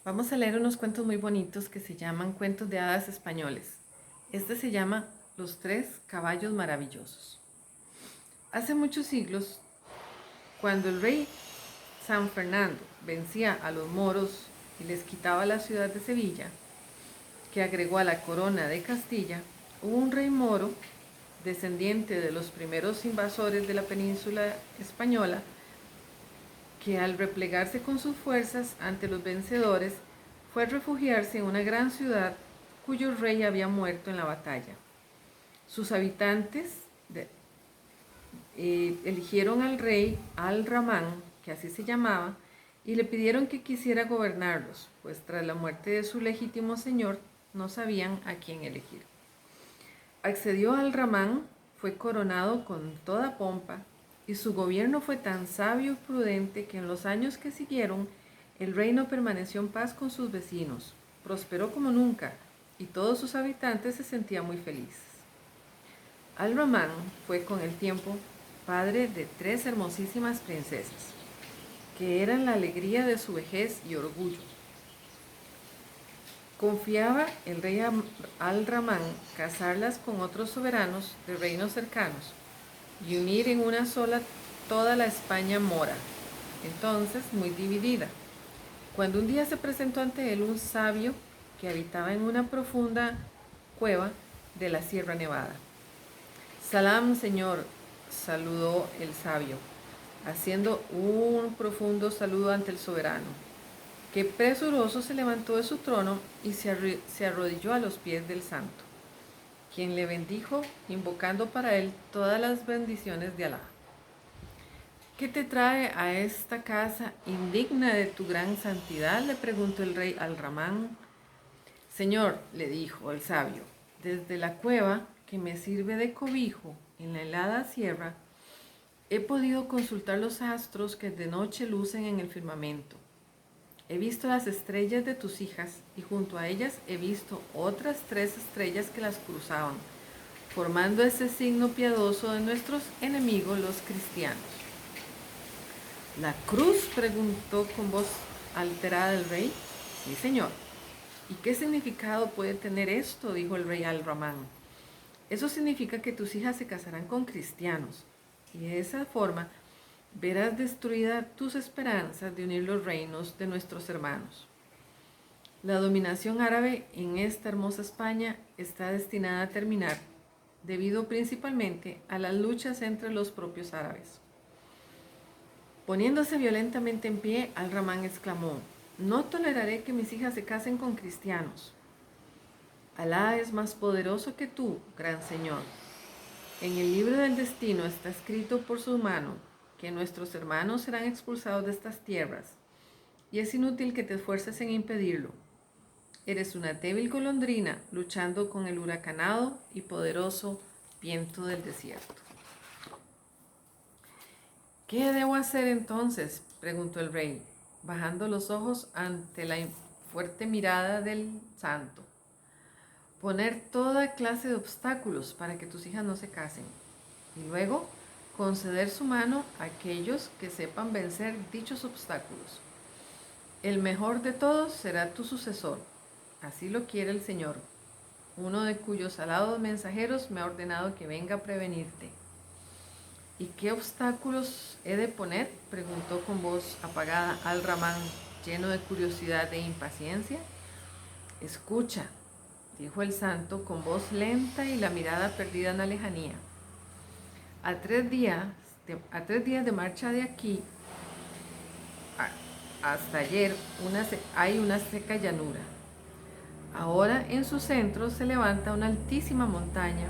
Vamos a leer unos cuentos muy bonitos que se llaman Cuentos de Hadas Españoles. Este se llama Los Tres Caballos Maravillosos. Hace muchos siglos, cuando el rey San Fernando vencía a los moros y les quitaba la ciudad de Sevilla, que agregó a la corona de Castilla, hubo un rey moro, descendiente de los primeros invasores de la península española, que al replegarse con sus fuerzas ante los vencedores, fue a refugiarse en una gran ciudad cuyo rey había muerto en la batalla. Sus habitantes eligieron al rey Al-Ramán, que así se llamaba, y le pidieron que quisiera gobernarlos, pues tras la muerte de su legítimo señor no sabían a quién elegir. Accedió Al-Ramán, fue coronado con toda pompa, y su gobierno fue tan sabio y prudente que en los años que siguieron el reino permaneció en paz con sus vecinos, prosperó como nunca, y todos sus habitantes se sentían muy felices. Al-Ramán fue con el tiempo padre de 3 hermosísimas princesas, que eran la alegría de su vejez y orgullo. Confiaba el rey Al-Ramán casarlas con otros soberanos de reinos cercanos y unir en una sola toda la España mora, entonces muy dividida. Cuando un día se presentó ante él un sabio que habitaba en una profunda cueva de la Sierra Nevada. Salam, señor, saludó el sabio, haciendo un profundo saludo ante el soberano, que presuroso se levantó de su trono y se arrodilló a los pies del santo, quien le bendijo, invocando para él todas las bendiciones de Alá. ¿Qué te trae a esta casa indigna de tu gran santidad?, le preguntó el rey Al-Ramán. Señor, le dijo el sabio, desde la cueva que me sirve de cobijo en la helada sierra, he podido consultar los astros que de noche lucen en el firmamento. He visto las estrellas de tus hijas y junto a ellas he visto otras 3 estrellas que las cruzaban, formando ese signo piadoso de nuestros enemigos los cristianos. ¿La cruz?, preguntó con voz alterada el rey. Sí, señor. ¿Y qué significado puede tener esto?, dijo el rey Al-Ramán. Eso significa que tus hijas se casarán con cristianos y de esa forma verás destruida tus esperanzas de unir los reinos de nuestros hermanos. La dominación árabe en esta hermosa España está destinada a terminar, debido principalmente a las luchas entre los propios árabes. Poniéndose violentamente en pie, Al-Ramán exclamó: no toleraré que mis hijas se casen con cristianos. Alá es más poderoso que tú, gran señor. En el libro del destino está escrito por su mano que nuestros hermanos serán expulsados de estas tierras, y es inútil que te esfuerces en impedirlo. Eres una débil golondrina luchando con el huracanado y poderoso viento del desierto. ¿Qué debo hacer entonces?, preguntó el rey, bajando los ojos ante la fuerte mirada del santo. Poner toda clase de obstáculos para que tus hijas no se casen, y luego conceder su mano a aquellos que sepan vencer dichos obstáculos. El mejor de todos será tu sucesor, así lo quiere el Señor, uno de cuyos alados mensajeros me ha ordenado que venga a prevenirte. ¿Y qué obstáculos he de poner?, preguntó con voz apagada Al-Ramán, lleno de curiosidad e impaciencia. Escucha, dijo el santo con voz lenta y la mirada perdida en la lejanía. A 3 días de marcha de aquí hasta ayer hay una seca llanura. Ahora en su centro se levanta una altísima montaña,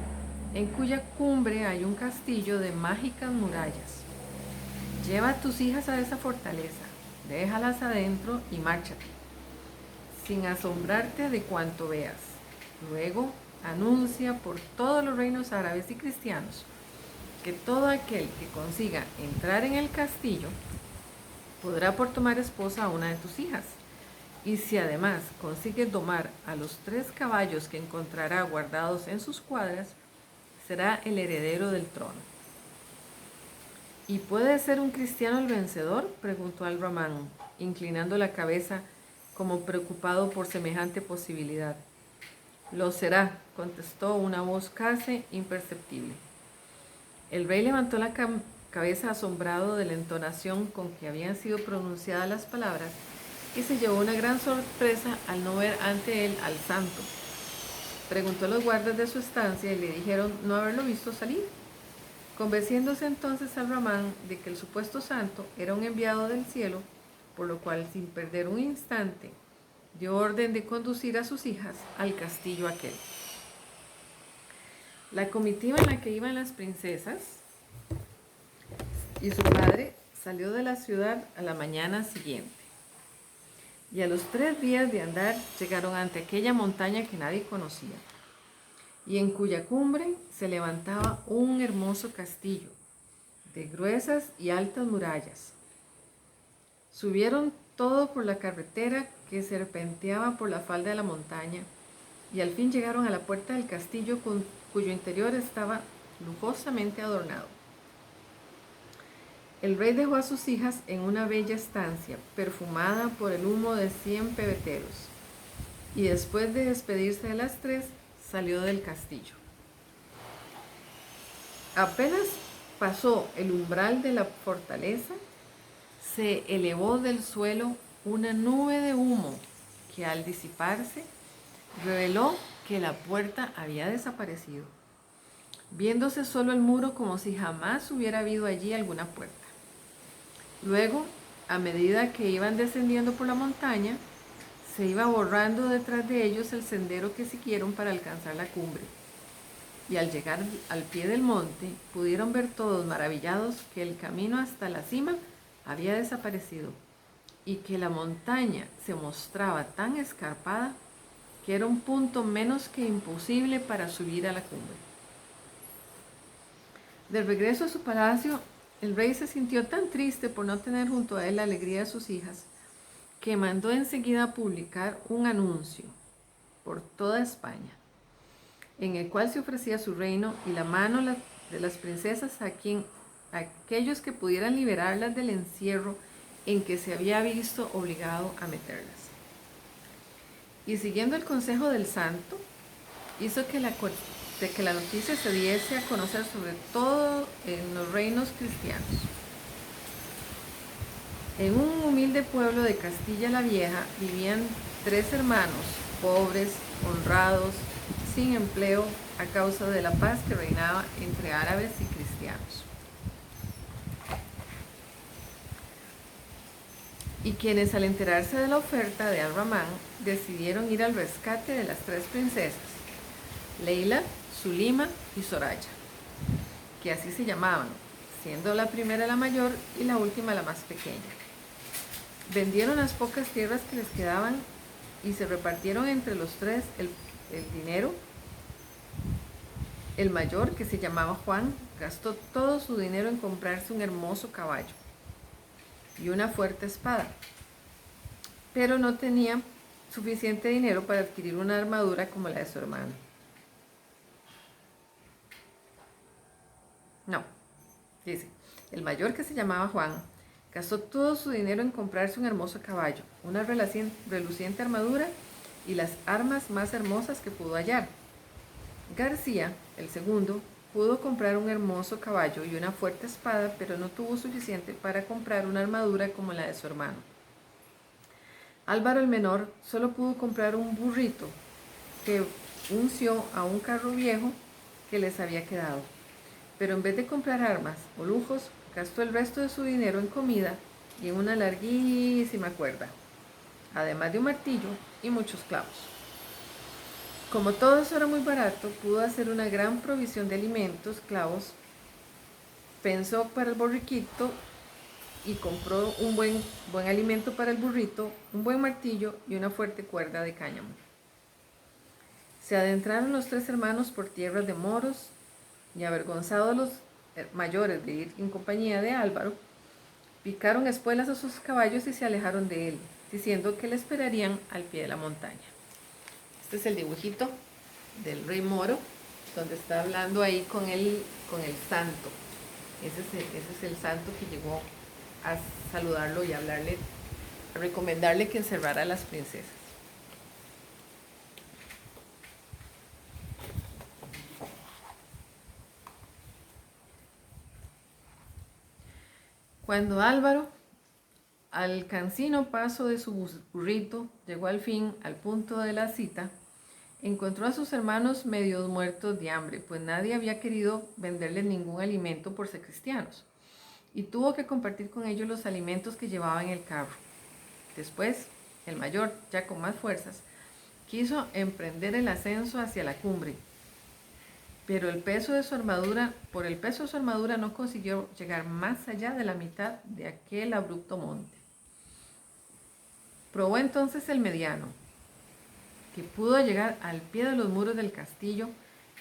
en cuya cumbre hay un castillo de mágicas murallas. Lleva a tus hijas a esa fortaleza, déjalas adentro y márchate, sin asombrarte de cuanto veas. Luego anuncia por todos los reinos árabes y cristianos que todo aquel que consiga entrar en el castillo podrá por tomar esposa a una de tus hijas. Y si además consigue domar a los 3 caballos que encontrará guardados en sus cuadras, será el heredero del trono. ¿Y puede ser un cristiano el vencedor?, preguntó Al-Ramán, inclinando la cabeza como preocupado por semejante posibilidad. Lo será, contestó una voz casi imperceptible. El rey levantó la cabeza asombrado de la entonación con que habían sido pronunciadas las palabras y se llevó una gran sorpresa al no ver ante él al santo. Preguntó a los guardas de su estancia y le dijeron no haberlo visto salir. Convenciéndose entonces al Ramán de que el supuesto santo era un enviado del cielo, por lo cual sin perder un instante dio orden de conducir a sus hijas al castillo aquel. La comitiva en la que iban las princesas y su padre salió de la ciudad a la mañana siguiente. Y a los 3 días de andar llegaron ante aquella montaña que nadie conocía, y en cuya cumbre se levantaba un hermoso castillo, de gruesas y altas murallas. Subieron todo por la carretera que serpenteaba por la falda de la montaña, y al fin llegaron a la puerta del castillo cuyo interior estaba lujosamente adornado. El rey dejó a sus hijas en una bella estancia, perfumada por el humo de 100 pebeteros, y después de despedirse de las 3, salió del castillo. Apenas pasó el umbral de la fortaleza, se elevó del suelo una nube de humo que al disiparse reveló que la puerta había desaparecido, viéndose solo el muro como si jamás hubiera habido allí alguna puerta. Luego, a medida que iban descendiendo por la montaña, se iba borrando detrás de ellos el sendero que siguieron para alcanzar la cumbre. Y al llegar al pie del monte, pudieron ver todos maravillados que el camino hasta la cima había desaparecido y que la montaña se mostraba tan escarpada que era un punto menos que imposible para subir a la cumbre. De regreso a su palacio, el rey se sintió tan triste por no tener junto a él la alegría de sus hijas, que mandó enseguida a publicar un anuncio por toda España, en el cual se ofrecía su reino y la mano de las princesas a aquellos que pudieran liberarlas del encierro en que se había visto obligado a meterlas. Y siguiendo el consejo del santo, hizo que la noticia se diese a conocer sobre todo en los reinos cristianos. En un humilde pueblo de Castilla la Vieja vivían 3 hermanos, pobres, honrados, sin empleo a causa de la paz que reinaba entre árabes y cristianos. Y quienes al enterarse de la oferta de Al-Ramán decidieron ir al rescate de las 3 princesas, Leila, Zulima y Soraya, que así se llamaban, siendo la primera la mayor y la última la más pequeña. Vendieron las pocas tierras que les quedaban y se repartieron entre los 3 el dinero. El mayor, que se llamaba Juan, gastó todo su dinero en comprarse un hermoso caballo y una fuerte espada, pero no tenía suficiente dinero para adquirir una armadura como la de su hermano. No, dice, el mayor, que se llamaba Juan, gastó todo su dinero en comprarse un hermoso caballo, una reluciente armadura y las armas más hermosas que pudo hallar. García, el segundo, pudo comprar un hermoso caballo y una fuerte espada, pero no tuvo suficiente para comprar una armadura como la de su hermano. Álvaro, el menor, solo pudo comprar un burrito que unció a un carro viejo que les había quedado, pero en vez de comprar armas o lujos, gastó el resto de su dinero en comida y en una larguísima cuerda, además de un martillo y muchos clavos. Como todo eso era muy barato, pudo hacer una gran provisión de alimentos, clavos, pensó para el borriquito y compró un buen alimento para el burrito, un buen martillo y una fuerte cuerda de cáñamo. Se adentraron los 3 hermanos por tierras de moros y, avergonzados los mayores de ir en compañía de Álvaro, picaron espuelas a sus caballos y se alejaron de él, diciendo que le esperarían al pie de la montaña. Este es el dibujito del rey moro, donde está hablando ahí con el santo. Ese es el santo que llegó a saludarlo y hablarle a recomendarle que encerrara a las princesas. Cuando Álvaro, al cansino paso de su burrito, llegó al fin al punto de la cita, encontró a sus hermanos medio muertos de hambre, pues nadie había querido venderles ningún alimento por ser cristianos, y tuvo que compartir con ellos los alimentos que llevaba en el carro. Después, el mayor, ya con más fuerzas, quiso emprender el ascenso hacia la cumbre, pero por el peso de su armadura no consiguió llegar más allá de la mitad de aquel abrupto monte. Probó entonces el mediano, que pudo llegar al pie de los muros del castillo,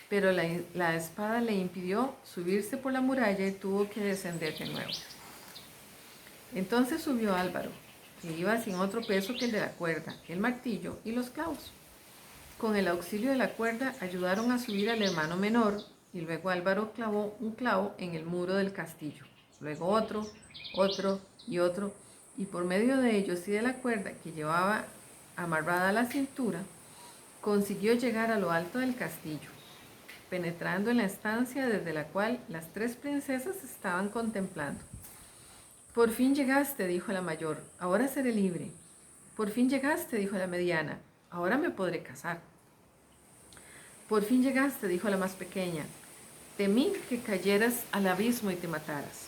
pero la espada le impidió subirse por la muralla y tuvo que descender de nuevo. Entonces subió Álvaro, que iba sin otro peso que el de la cuerda, el martillo y los clavos. Con el auxilio de la cuerda ayudaron a subir al hermano menor, y luego Álvaro clavó un clavo en el muro del castillo, luego otro, y otro, y por medio de ellos y de la cuerda que llevaba amarrada a la cintura, consiguió llegar a lo alto del castillo, penetrando en la estancia desde la cual las 3 princesas estaban contemplando. Por fin llegaste, dijo la mayor, ahora seré libre. Por fin llegaste, dijo la mediana, ahora me podré casar. Por fin llegaste, dijo la más pequeña, temí que cayeras al abismo y te mataras.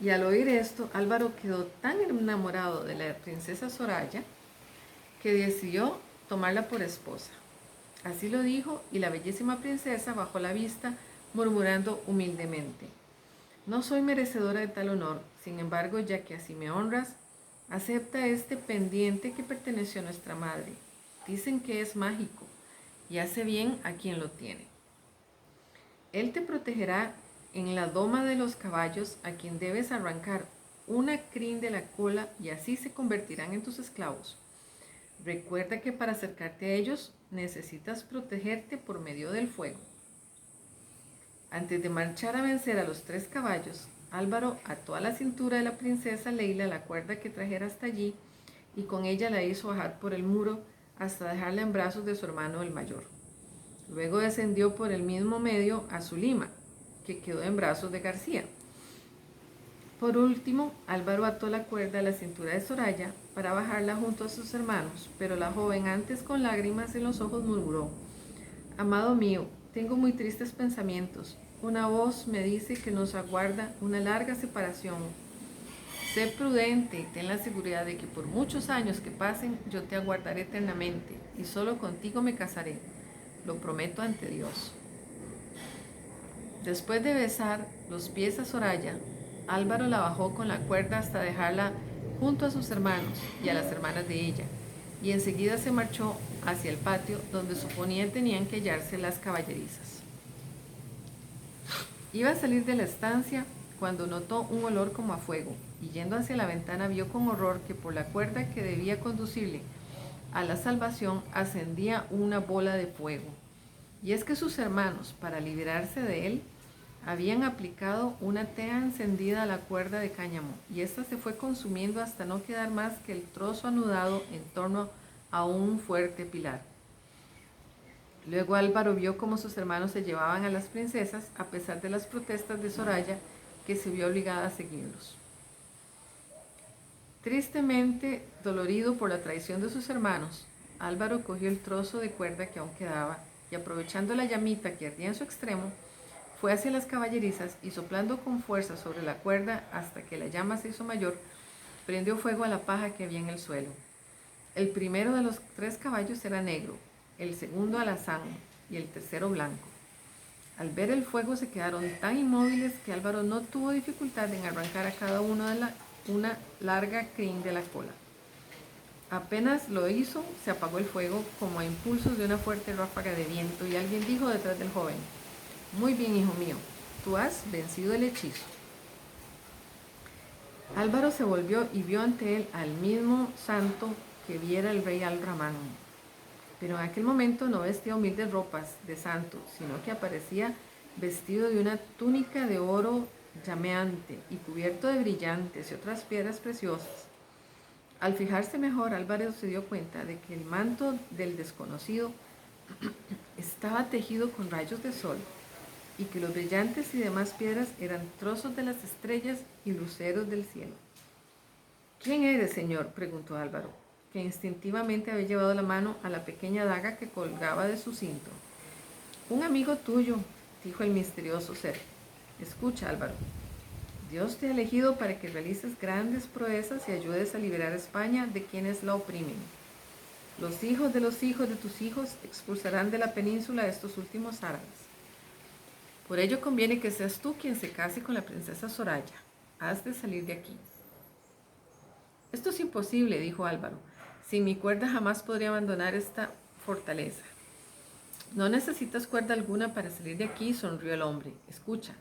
Y al oír esto, Álvaro quedó tan enamorado de la princesa Soraya que decidió tomarla por esposa. Así lo dijo, y la bellísima princesa bajó la vista, murmurando humildemente: no soy merecedora de tal honor, sin embargo, ya que así me honras, acepta este pendiente que perteneció a nuestra madre. Dicen que es mágico y hace bien a quien lo tiene. Él te protegerá en la doma de los caballos, a quien debes arrancar una crin de la cola, y así se convertirán en tus esclavos. Recuerda que para acercarte a ellos necesitas protegerte por medio del fuego. Antes de marchar a vencer a los 3 caballos, Álvaro ató a la cintura de la princesa Leila la cuerda que trajera hasta allí, y con ella la hizo bajar por el muro hasta dejarla en brazos de su hermano el mayor. Luego descendió por el mismo medio a Zulima, que quedó en brazos de García. Por último, Álvaro ató la cuerda a la cintura de Soraya para bajarla junto a sus hermanos, pero la joven, antes con lágrimas en los ojos, murmuró: amado mío, tengo muy tristes pensamientos. Una voz me dice que nos aguarda una larga separación. Sé prudente y ten la seguridad de que por muchos años que pasen, yo te aguardaré eternamente, y solo contigo me casaré. Lo prometo ante Dios. Después de besar los pies a Soraya, Álvaro la bajó con la cuerda hasta dejarla junto a sus hermanos y a las hermanas de ella, y enseguida se marchó hacia el patio donde suponía tenían que hallarse las caballerizas. Iba a salir de la estancia cuando notó un olor como a fuego, y yendo hacia la ventana vio con horror que por la cuerda que debía conducirle a la salvación ascendía una bola de fuego. Y es que sus hermanos, para liberarse de él, habían aplicado una tea encendida a la cuerda de cáñamo, y ésta se fue consumiendo hasta no quedar más que el trozo anudado en torno a un fuerte pilar. Luego Álvaro vio cómo sus hermanos se llevaban a las princesas, a pesar de las protestas de Soraya, que se vio obligada a seguirlos. Tristemente dolorido por la traición de sus hermanos, Álvaro cogió el trozo de cuerda que aún quedaba, y aprovechando la llamita que ardía en su extremo, fue hacia las caballerizas y, soplando con fuerza sobre la cuerda hasta que la llama se hizo mayor, prendió fuego a la paja que había en el suelo. El primero de los 3 caballos era negro, el segundo alazán y el tercero blanco. Al ver el fuego se quedaron tan inmóviles que Álvaro no tuvo dificultad en arrancar a cada uno de una larga crin de la cola. Apenas lo hizo, se apagó el fuego como a impulsos de una fuerte ráfaga de viento, y alguien dijo detrás del joven: muy bien, hijo mío, tú has vencido el hechizo. Álvaro se volvió y vio ante él al mismo santo que viera el rey Al-Ramán, pero en aquel momento no vestía humildes ropas de santo, sino que aparecía vestido de una túnica de oro llameante y cubierto de brillantes y otras piedras preciosas. Al fijarse mejor, Álvaro se dio cuenta de que el manto del desconocido estaba tejido con rayos de sol y que los brillantes y demás piedras eran trozos de las estrellas y luceros del cielo. ¿Quién eres, señor?, preguntó Álvaro, que instintivamente había llevado la mano a la pequeña daga que colgaba de su cinto. Un amigo tuyo, dijo el misterioso ser. Escucha, Álvaro. Dios te ha elegido para que realices grandes proezas y ayudes a liberar a España de quienes la oprimen. Los hijos de tus hijos expulsarán de la península a estos últimos árabes. Por ello conviene que seas tú quien se case con la princesa Soraya. Has de salir de aquí. Esto es imposible, dijo Álvaro. Sin mi cuerda jamás podría abandonar esta fortaleza. No necesitas cuerda alguna para salir de aquí, sonrió el hombre. Escucha,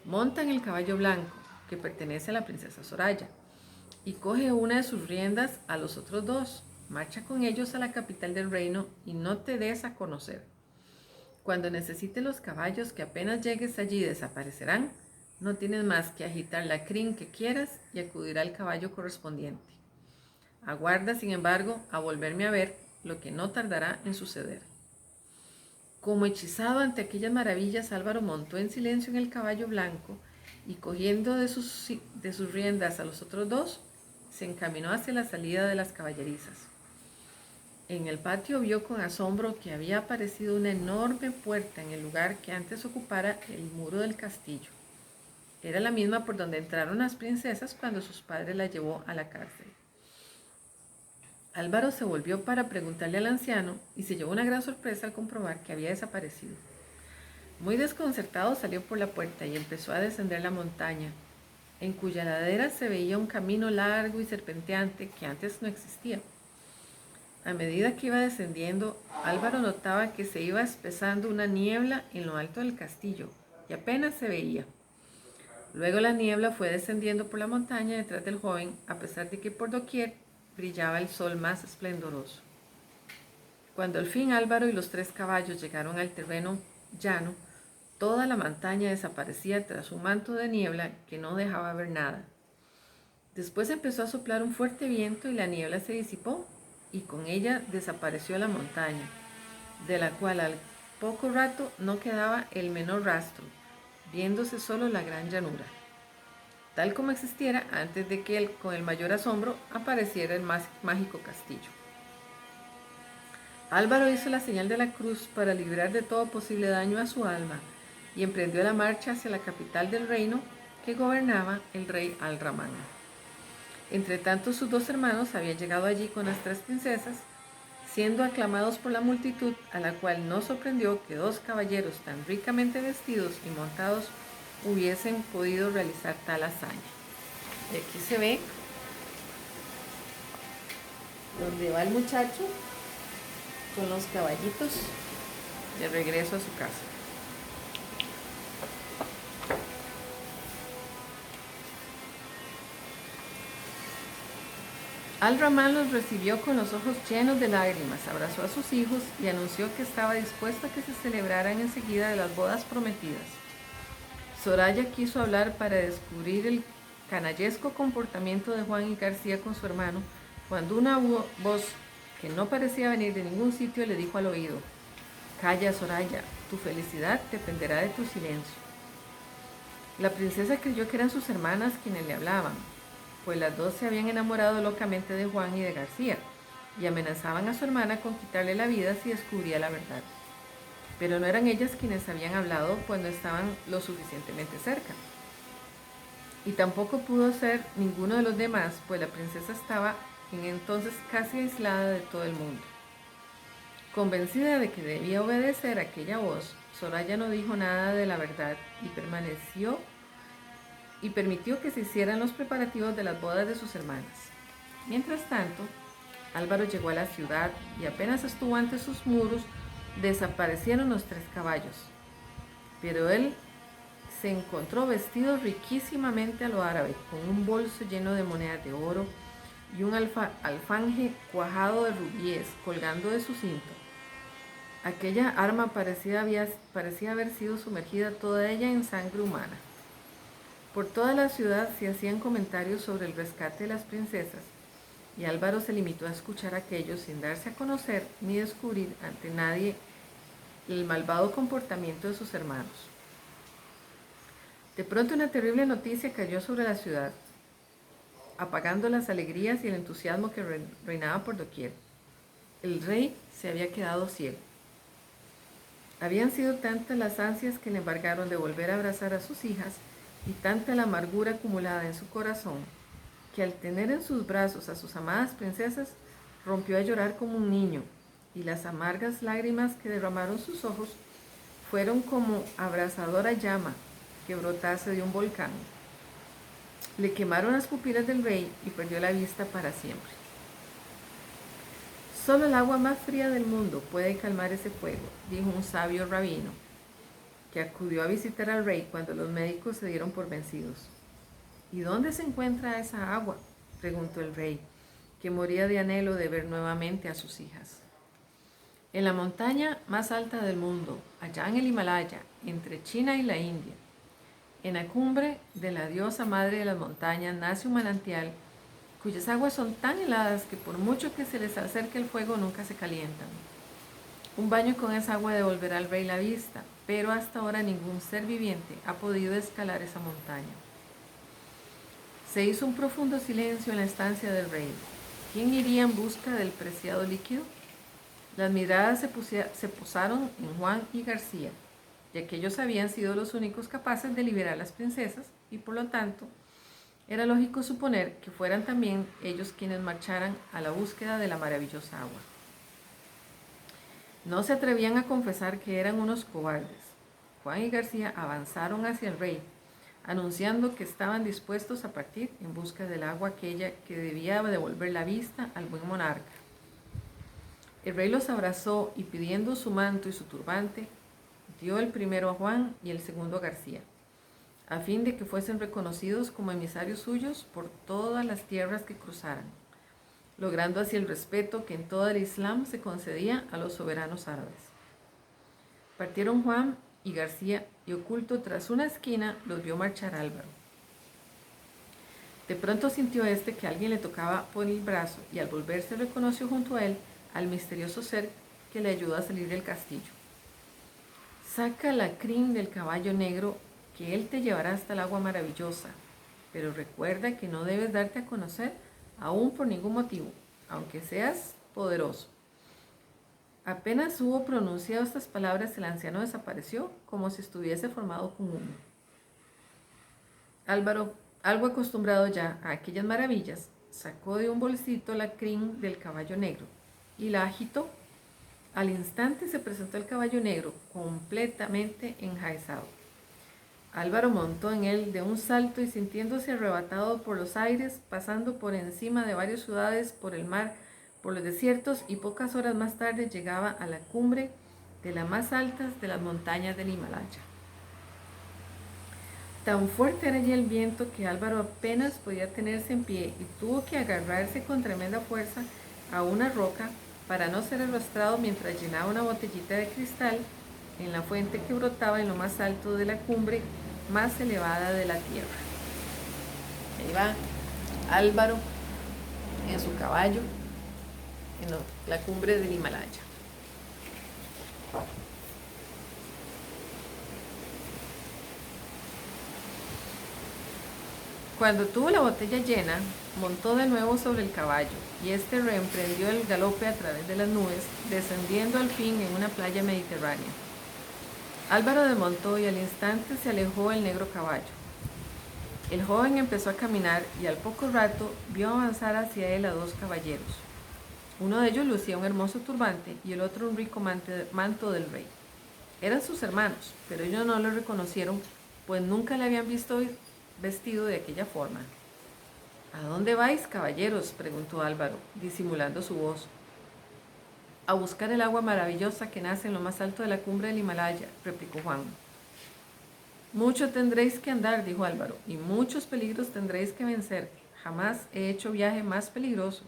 monta en el caballo blanco, que pertenece a la princesa Soraya, y coge una de sus riendas a los otros dos. Marcha con ellos a la capital del reino y no te des a conocer. Cuando necesites los caballos que apenas llegues allí desaparecerán, no tienes más que agitar la crin que quieras y acudir al caballo correspondiente. Aguarda, sin embargo, a volverme a ver, lo que no tardará en suceder. Como hechizado ante aquellas maravillas, Álvaro montó en silencio en el caballo blanco y cogiendo de sus riendas a los otros dos, se encaminó hacia la salida de las caballerizas. En el patio vio con asombro que había aparecido una enorme puerta en el lugar que antes ocupara el muro del castillo. Era la misma por donde entraron las princesas cuando sus padres la llevó a la cárcel. Álvaro se volvió para preguntarle al anciano y se llevó una gran sorpresa al comprobar que había desaparecido. Muy desconcertado salió por la puerta y empezó a descender la montaña, en cuya ladera se veía un camino largo y serpenteante que antes no existía. A medida que iba descendiendo, Álvaro notaba que se iba espesando una niebla en lo alto del castillo y apenas se veía. Luego la niebla fue descendiendo por la montaña detrás del joven, a pesar de que por doquier brillaba el sol más esplendoroso. Cuando al fin Álvaro y los 3 caballos llegaron al terreno llano, toda la montaña desaparecía tras un manto de niebla que no dejaba ver nada. Después empezó a soplar un fuerte viento y la niebla se disipó, y con ella desapareció la montaña, de la cual al poco rato no quedaba el menor rastro, viéndose solo la gran llanura, tal como existiera antes de que con el mayor asombro apareciera el mágico castillo. Álvaro hizo la señal de la cruz para librar de todo posible daño a su alma y emprendió la marcha hacia la capital del reino que gobernaba el rey Al-Ramán. Entretanto, sus 2 hermanos habían llegado allí con las 3 princesas, siendo aclamados por la multitud, a la cual no sorprendió que 2 caballeros tan ricamente vestidos y montados hubiesen podido realizar tal hazaña. Y aquí se ve donde va el muchacho con los caballitos de regreso a su casa. Al-Ramán los recibió con los ojos llenos de lágrimas, abrazó a sus hijos y anunció que estaba dispuesto a que se celebraran enseguida de las bodas prometidas. Soraya quiso hablar para descubrir el canallesco comportamiento de Juan y García con su hermano, cuando una voz que no parecía venir de ningún sitio le dijo al oído: «Calla, Soraya, tu felicidad dependerá de tu silencio». La princesa creyó que eran sus hermanas quienes le hablaban, pues las 2 se habían enamorado locamente de Juan y de García, y amenazaban a su hermana con quitarle la vida si descubría la verdad. Pero no eran ellas quienes habían hablado, pues no estaban lo suficientemente cerca. Y tampoco pudo ser ninguno de los demás, pues la princesa estaba en entonces casi aislada de todo el mundo. Convencida de que debía obedecer a aquella voz, Soraya no dijo nada de la verdad y permitió que se hicieran los preparativos de las bodas de sus hermanas. Mientras tanto, Álvaro llegó a la ciudad y apenas estuvo ante sus muros, desaparecieron los 3 caballos. Pero él se encontró vestido riquísimamente a lo árabe, con un bolso lleno de monedas de oro y un alfanje cuajado de rubíes colgando de su cinto. Aquella arma parecía haber sido sumergida toda ella en sangre humana. Por toda la ciudad se hacían comentarios sobre el rescate de las princesas, y Álvaro se limitó a escuchar aquello sin darse a conocer ni descubrir ante nadie el malvado comportamiento de sus hermanos. De pronto una terrible noticia cayó sobre la ciudad, apagando las alegrías y el entusiasmo que reinaba por doquier. El rey se había quedado ciego. Habían sido tantas las ansias que le embargaron de volver a abrazar a sus hijas y tanta la amargura acumulada en su corazón, que al tener en sus brazos a sus amadas princesas, rompió a llorar como un niño, y las amargas lágrimas que derramaron sus ojos fueron como abrasadora llama que brotase de un volcán. Le quemaron las pupilas del rey y perdió la vista para siempre. Solo el agua más fría del mundo puede calmar ese fuego, dijo un sabio rabino, que acudió a visitar al rey cuando los médicos se dieron por vencidos. ¿Y dónde se encuentra esa agua?, preguntó el rey, que moría de anhelo de ver nuevamente a sus hijas. En la montaña más alta del mundo, allá en el Himalaya, entre China y la India, en la cumbre de la diosa madre de las montañas, nace un manantial cuyas aguas son tan heladas que por mucho que se les acerque el fuego nunca se calientan. Un baño con esa agua devolverá al rey la vista, pero hasta ahora ningún ser viviente ha podido escalar esa montaña. Se hizo un profundo silencio en la estancia del rey. ¿Quién iría en busca del preciado líquido? Las miradas se posaron en Juan y García, ya que ellos habían sido los únicos capaces de liberar a las princesas y por lo tanto era lógico suponer que fueran también ellos quienes marcharan a la búsqueda de la maravillosa agua. No se atrevían a confesar que eran unos cobardes. Juan y García avanzaron hacia el rey, anunciando que estaban dispuestos a partir en busca del agua aquella que debía devolver la vista al buen monarca. El rey los abrazó y pidiendo su manto y su turbante, dio el primero a Juan y el segundo a García, a fin de que fuesen reconocidos como emisarios suyos por todas las tierras que cruzaran, logrando así el respeto que en todo el Islam se concedía a los soberanos árabes. Partieron Juan y García y oculto tras una esquina los vio marchar Álvaro. De pronto sintió que alguien le tocaba por el brazo y al volverse reconoció junto a él al misterioso ser que le ayudó a salir del castillo. Saca la crin del caballo negro, que él te llevará hasta el agua maravillosa, pero recuerda que no debes darte a conocer aún por ningún motivo, aunque seas poderoso. Apenas hubo pronunciado estas palabras, el anciano desapareció como si estuviese formado con humo. Álvaro, algo acostumbrado ya a aquellas maravillas, sacó de un bolsito la crin del caballo negro y la agitó. Al instante se presentó el caballo negro, completamente enjaezado. Álvaro montó en él de un salto y sintiéndose arrebatado por los aires, pasando por encima de varias ciudades, por el mar, por los desiertos, y pocas horas más tarde llegaba a la cumbre de las más altas de las montañas del Himalaya. Tan fuerte era ya el viento que Álvaro apenas podía tenerse en pie y tuvo que agarrarse con tremenda fuerza a una roca para no ser arrastrado mientras llenaba una botellita de cristal en la fuente que brotaba en lo más alto de la cumbre más elevada de la tierra. Ahí va Álvaro en su caballo en la cumbre del Himalaya. Cuando tuvo la botella llena, montó de nuevo sobre el caballo y este reemprendió el galope a través de las nubes, descendiendo al fin en una playa mediterránea. Álvaro desmontó y al instante se alejó el negro caballo. El joven empezó a caminar y al poco rato vio avanzar hacia él a dos caballeros. Uno de ellos lucía un hermoso turbante y el otro un rico manto del rey. Eran sus hermanos, pero ellos no lo reconocieron, pues nunca le habían visto vestido de aquella forma. ¿A dónde vais, caballeros?, preguntó Álvaro, disimulando su voz. A buscar el agua maravillosa que nace en lo más alto de la cumbre del Himalaya, replicó Juan. Mucho tendréis que andar, dijo Álvaro, y muchos peligros tendréis que vencer. Jamás he hecho viaje más peligroso.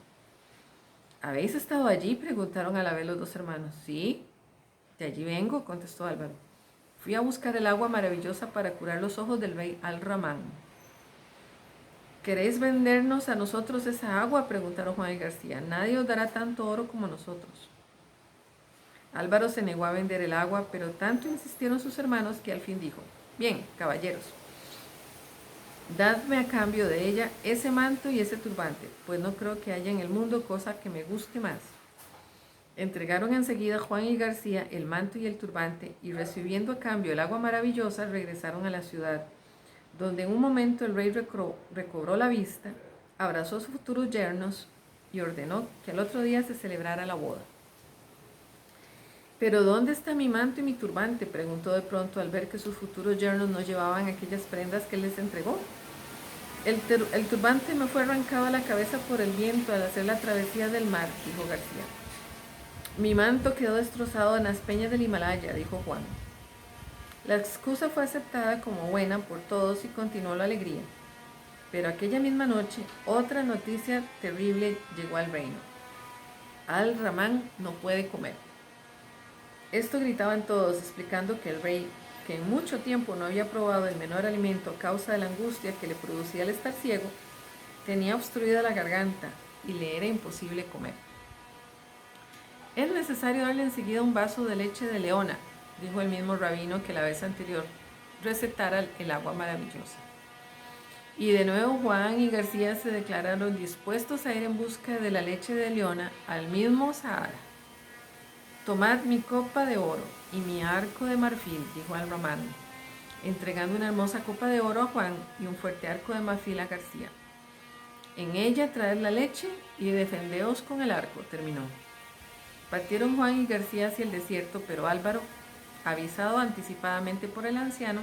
¿Habéis estado allí?, preguntaron a la vez los dos hermanos. Sí, de allí vengo, contestó Álvaro. Fui a buscar el agua maravillosa para curar los ojos del rey Al-Ramán. ¿Queréis vendernos a nosotros esa agua?, preguntaron Juan y García. Nadie os dará tanto oro como nosotros. Álvaro se negó a vender el agua, pero tanto insistieron sus hermanos que al fin dijo: bien, caballeros, dadme a cambio de ella ese manto y ese turbante, pues no creo que haya en el mundo cosa que me guste más. Entregaron enseguida Juan y García el manto y el turbante, y recibiendo a cambio el agua maravillosa, regresaron a la ciudad, donde en un momento el rey recobró la vista, abrazó a sus futuros yernos y ordenó que al otro día se celebrara la boda. «¿Pero dónde está mi manto y mi turbante?», preguntó de pronto al ver que sus futuros yernos no llevaban aquellas prendas que él les entregó. El turbante me fue arrancado a la cabeza por el viento al hacer la travesía del mar», dijo García. «Mi manto quedó destrozado en las peñas del Himalaya», dijo Juan. La excusa fue aceptada como buena por todos y continuó la alegría. Pero aquella misma noche, otra noticia terrible llegó al reino. Al-Ramán no puede comer. Esto gritaban todos, explicando que el rey, que en mucho tiempo no había probado el menor alimento a causa de la angustia que le producía el estar ciego, tenía obstruida la garganta y le era imposible comer. «Es necesario darle enseguida un vaso de leche de leona», dijo el mismo rabino que la vez anterior recetara el agua maravillosa. Y de nuevo Juan y García se declararon dispuestos a ir en busca de la leche de leona al mismo Sahara. «Tomad mi copa de oro y mi arco de marfil», dijo Al-Ramán, entregando una hermosa copa de oro a Juan y un fuerte arco de marfil a García. «En ella traed la leche y defendeos con el arco», terminó. Partieron Juan y García hacia el desierto, pero Álvaro, avisado anticipadamente por el anciano,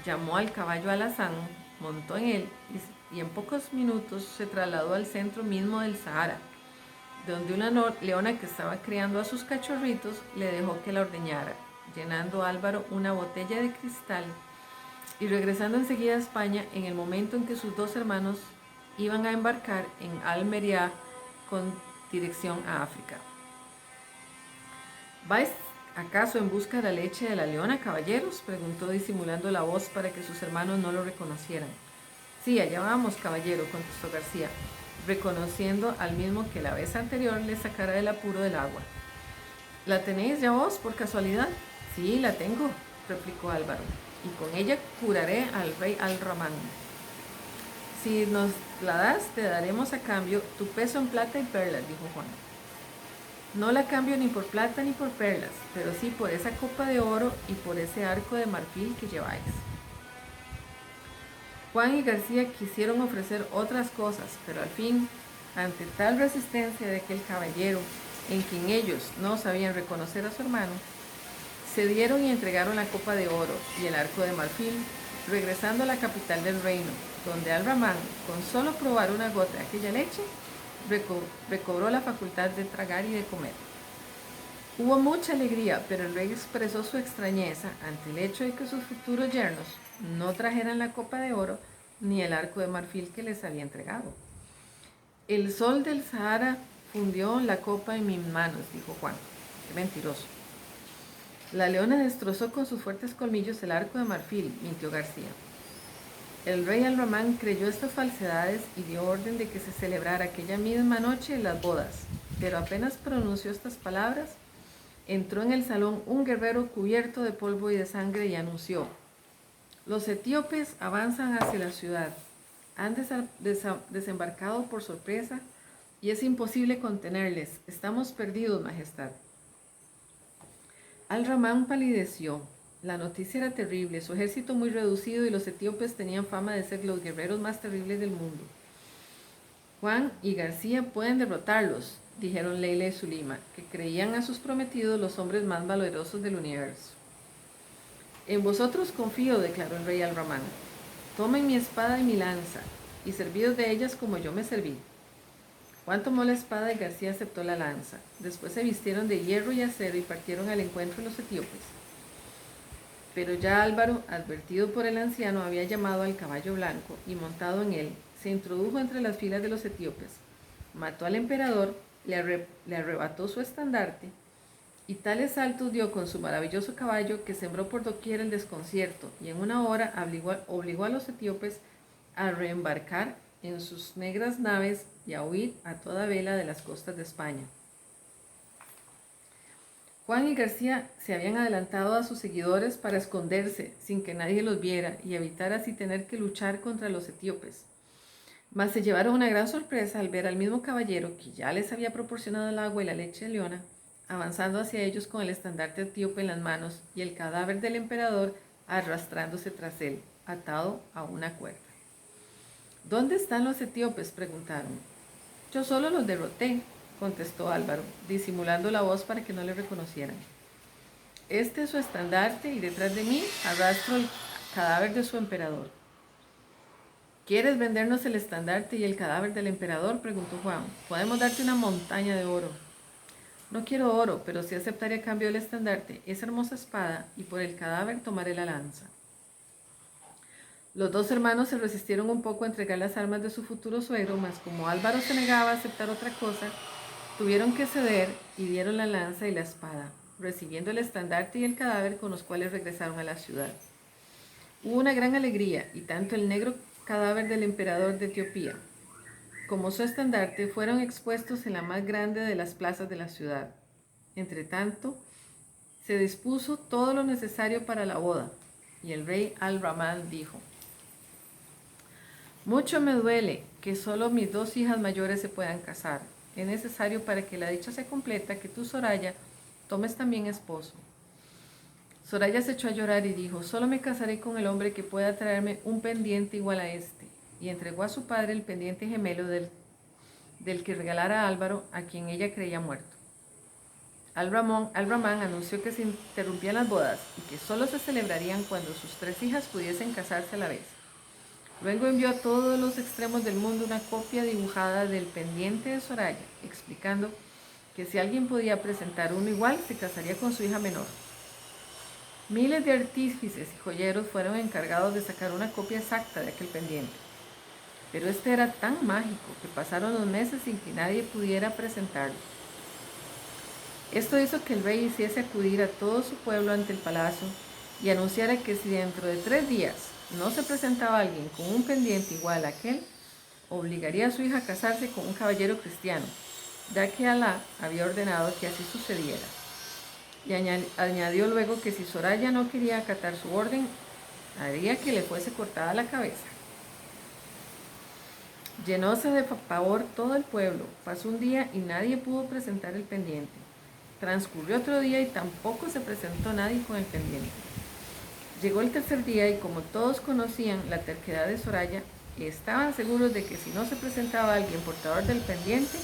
llamó al caballo alazán, montó en él y en pocos minutos se trasladó al centro mismo del Sahara, donde una leona que estaba criando a sus cachorritos le dejó que la ordeñara, llenando Álvaro una botella de cristal y regresando enseguida a España en el momento en que sus dos hermanos iban a embarcar en Almería con dirección a África. «¿Vais acaso en busca de la leche de la leona, caballeros?», preguntó disimulando la voz para que sus hermanos no lo reconocieran. «Sí, allá vamos, caballero», contestó García, reconociendo al mismo que la vez anterior le sacara del apuro del agua. «¿La tenéis ya vos, por casualidad?». «Sí, la tengo», replicó Álvaro, «y con ella curaré al rey Al-Ramán. Si nos la das, te daremos a cambio tu peso en plata y perlas», dijo Juan. «No la cambio ni por plata ni por perlas, pero sí por esa copa de oro y por ese arco de marfil que lleváis». Juan y García quisieron ofrecer otras cosas, pero al fin, ante tal resistencia de aquel caballero, en quien ellos no sabían reconocer a su hermano, cedieron y entregaron la copa de oro y el arco de marfil, regresando a la capital del reino, donde Al-Ramán, con solo probar una gota de aquella leche, recobró la facultad de tragar y de comer. Hubo mucha alegría, pero el rey expresó su extrañeza ante el hecho de que sus futuros yernos no trajeran la copa de oro ni el arco de marfil que les había entregado. «El sol del Sahara fundió la copa en mis manos», dijo Juan. «Qué mentiroso». «La leona destrozó con sus fuertes colmillos el arco de marfil», mintió García. El rey Al-Ramán creyó estas falsedades y dio orden de que se celebrara aquella misma noche las bodas, pero apenas pronunció estas palabras, entró en el salón un guerrero cubierto de polvo y de sangre y anunció: «Los etíopes avanzan hacia la ciudad, han desembarcado por sorpresa y es imposible contenerles, estamos perdidos, majestad». Al-Ramán palideció. La noticia era terrible, su ejército muy reducido y los etíopes tenían fama de ser los guerreros más terribles del mundo. «Juan y García pueden derrotarlos», dijeron Leila y Zulima, que creían a sus prometidos los hombres más valerosos del universo. «En vosotros confío», declaró el rey Al-Ramán. «Tomen mi espada y mi lanza, y servíos de ellas como yo me serví». Juan tomó la espada y García aceptó la lanza. Después se vistieron de hierro y acero y partieron al encuentro de los etíopes. Pero ya Álvaro, advertido por el anciano, había llamado al caballo blanco y montado en él, se introdujo entre las filas de los etíopes, mató al emperador, le arrebató su estandarte y tales saltos dio con su maravilloso caballo que sembró por doquier el desconcierto y en una hora obligó a los etíopes a reembarcar en sus negras naves y a huir a toda vela de las costas de España. Juan y García se habían adelantado a sus seguidores para esconderse sin que nadie los viera y evitar así tener que luchar contra los etíopes. Mas se llevaron una gran sorpresa al ver al mismo caballero que ya les había proporcionado el agua y la leche de leona, avanzando hacia ellos con el estandarte etíope en las manos y el cadáver del emperador arrastrándose tras él, atado a una cuerda. ¿Dónde están los etíopes?, preguntaron. Yo solo los derroté, contestó Álvaro, disimulando la voz para que no le reconocieran. Este es su estandarte y detrás de mí arrastro el cadáver de su emperador. ¿Quieres vendernos el estandarte y el cadáver del emperador?, preguntó Juan. Podemos darte una montaña de oro. No quiero oro, pero sí aceptaré a cambio del estandarte, esa hermosa espada, y por el cadáver tomaré la lanza. Los dos hermanos se resistieron un poco a entregar las armas de su futuro suegro, mas como Álvaro se negaba a aceptar otra cosa, tuvieron que ceder y dieron la lanza y la espada, recibiendo el estandarte y el cadáver con los cuales regresaron a la ciudad. Hubo una gran alegría, y tanto el negro cadáver del emperador de Etiopía como su estandarte fueron expuestos en la más grande de las plazas de la ciudad. Entretanto, se dispuso todo lo necesario para la boda, y el rey Al-Ramán dijo: mucho me duele que solo mis dos hijas mayores se puedan casar. Es necesario para que la dicha se completa que tú, Soraya, tomes también esposo. Soraya se echó a llorar y dijo: solo me casaré con el hombre que pueda traerme un pendiente igual a este. Y entregó a su padre el pendiente gemelo del que regalara a Álvaro, a quien ella creía muerto. Al-Ramán anunció que se interrumpían las bodas y que solo se celebrarían cuando sus tres hijas pudiesen casarse a la vez. Luego envió a todos los extremos del mundo una copia dibujada del pendiente de Soraya, explicando que si alguien podía presentar uno igual, se casaría con su hija menor. Miles de artífices y joyeros fueron encargados de sacar una copia exacta de aquel pendiente. Pero este era tan mágico que pasaron los meses sin que nadie pudiera presentarlo. Esto hizo que el rey hiciese acudir a todo su pueblo ante el palacio y anunciara que si dentro de 3 días no se presentaba alguien con un pendiente igual a aquel, obligaría a su hija a casarse con un caballero cristiano, ya que Alá había ordenado que así sucediera. Y añadió luego que si Soraya no quería acatar su orden, haría que le fuese cortada la cabeza. Llenóse de pavor todo el pueblo. Pasó un día y nadie pudo presentar el pendiente. Transcurrió otro día y tampoco se presentó nadie con el pendiente. Llegó el tercer día y como todos conocían la terquedad de Soraya, estaban seguros de que si no se presentaba alguien portador del pendiente,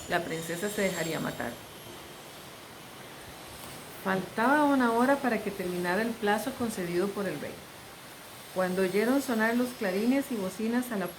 la princesa se dejaría matar. Faltaba 1 hora para que terminara el plazo concedido por el rey, cuando oyeron sonar los clarines y bocinas a la puerta.